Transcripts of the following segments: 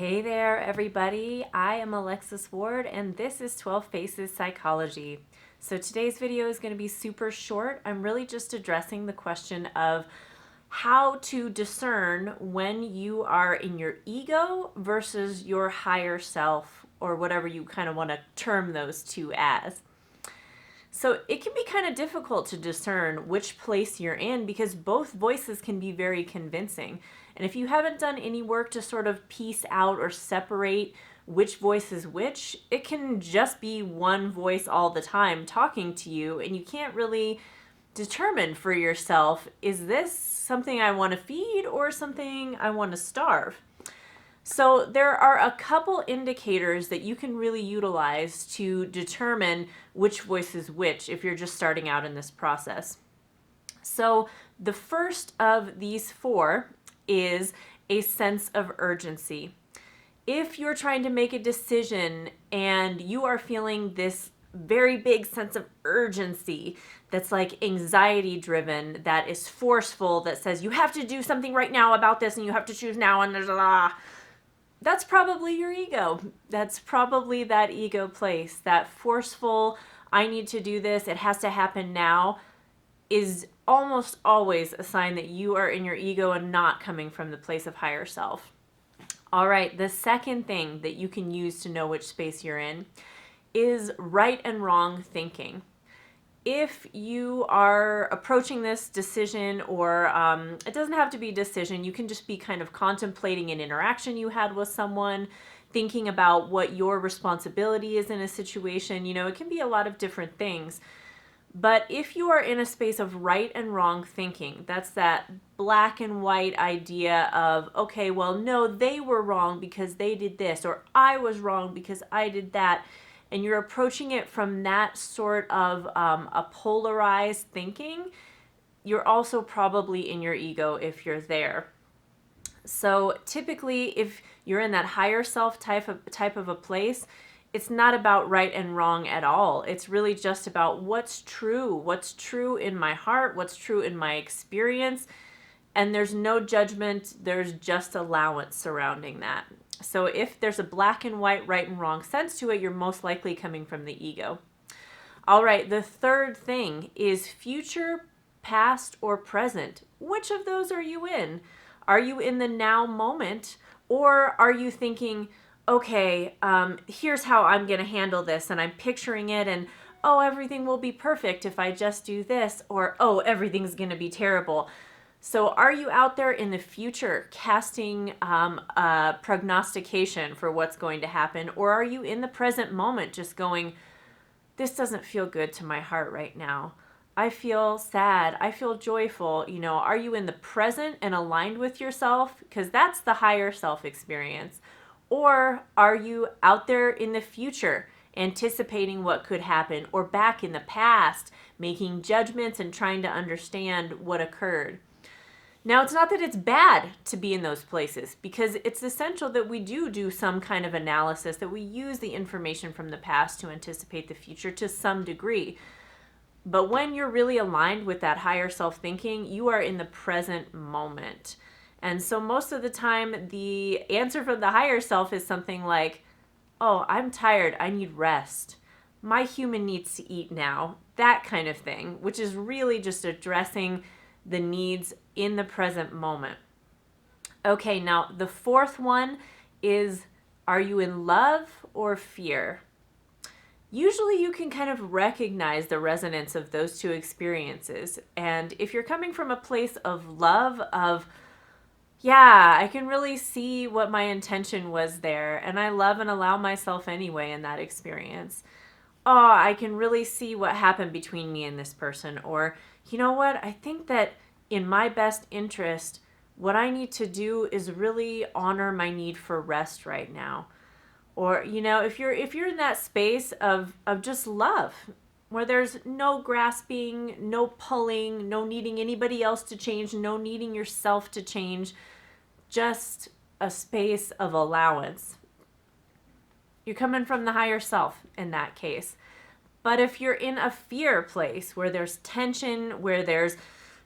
Hey there, everybody. I am Alexis Ward, and this is 12 Faces Psychology. So today's video is going to be super short. I'm really just addressing the question of how to discern when you are in your ego versus your higher self, or whatever you kind of want to term those two as. So it can be kind of difficult to discern which place you're in because both voices can be very convincing. And if you haven't done any work to sort of piece out or separate which voice is which, it can just be one voice all the time talking to you, and you can't really determine for yourself, is this something I want to feed or something I want to starve? So there are a couple indicators that you can really utilize to determine which voice is which if you're just starting out in this process. So the first of these four is a sense of urgency. If you're trying to make a decision and you are feeling this very big sense of urgency that's like anxiety driven, that is forceful, that says you have to do something right now about this and you have to choose now and that's probably your ego. That's probably that ego place, that forceful, I need to do this, it has to happen now, is almost always a sign that you are in your ego and not coming from the place of higher self. All right, the second thing that you can use to know which space you're in is right and wrong thinking. If you are approaching this decision, or it doesn't have to be a decision, you can just be kind of contemplating an interaction you had with someone, thinking about what your responsibility is in a situation. You know, it can be a lot of different things. But if you are in a space of right and wrong thinking, that's that black and white idea of, okay, well, no, they were wrong because they did this, or I was wrong because I did that, and you're approaching it from that sort of a polarized thinking, you're also probably in your ego if you're there. So typically, if you're in that higher self type of a place, it's not about right and wrong at all. It's really just about what's true in my heart, what's true in my experience, and there's no judgment, there's just allowance surrounding that. So if there's a black and white, right and wrong sense to it, you're most likely coming from the ego. All right, the third thing is future, past, or present. Which of those are you in? Are you in the now moment, or are you thinking, okay, here's how I'm going to handle this, and I'm picturing it, and oh, everything will be perfect if I just do this, or oh, everything's going to be terrible. So are you out there in the future casting a prognostication for what's going to happen? Or are you in the present moment just going, this doesn't feel good to my heart right now. I feel sad. I feel joyful. You know, are you in the present and aligned with yourself? Because that's the higher self experience. Or are you out there in the future anticipating what could happen, or back in the past making judgments and trying to understand what occurred? Now, it's not that it's bad to be in those places, because it's essential that we do some kind of analysis, that we use the information from the past to anticipate the future to some degree. But when you're really aligned with that higher self thinking, you are in the present moment. And so most of the time, the answer from the higher self is something like, oh, I'm tired, I need rest. My human needs to eat now. That kind of thing, which is really just addressing the needs in the present moment. Okay, now the fourth one is, are you in love or fear? Usually you can kind of recognize the resonance of those two experiences. And if you're coming from a place of love, of, yeah, I can really see what my intention was there, and I love and allow myself anyway in that experience. Oh, I can really see what happened between me and this person. Or, you know what, I think that in my best interest, what I need to do is really honor my need for rest right now. Or, you know, if you're in that space of just love, where there's no grasping, no pulling, no needing anybody else to change, no needing yourself to change, just a space of allowance, you're coming from the higher self in that case. But if you're in a fear place where there's tension, where there's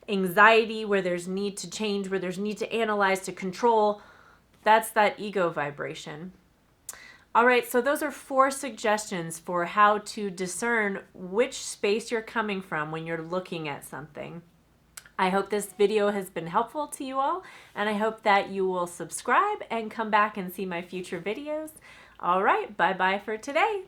anxiety, where there's need to change, where there's need to analyze, to control, That's that ego vibration. All right, so those are 4 suggestions for how to discern which space you're coming from when you're looking at something. I hope this video has been helpful to you all, and I hope that you will subscribe and come back and see my future videos. All right, bye-bye for today.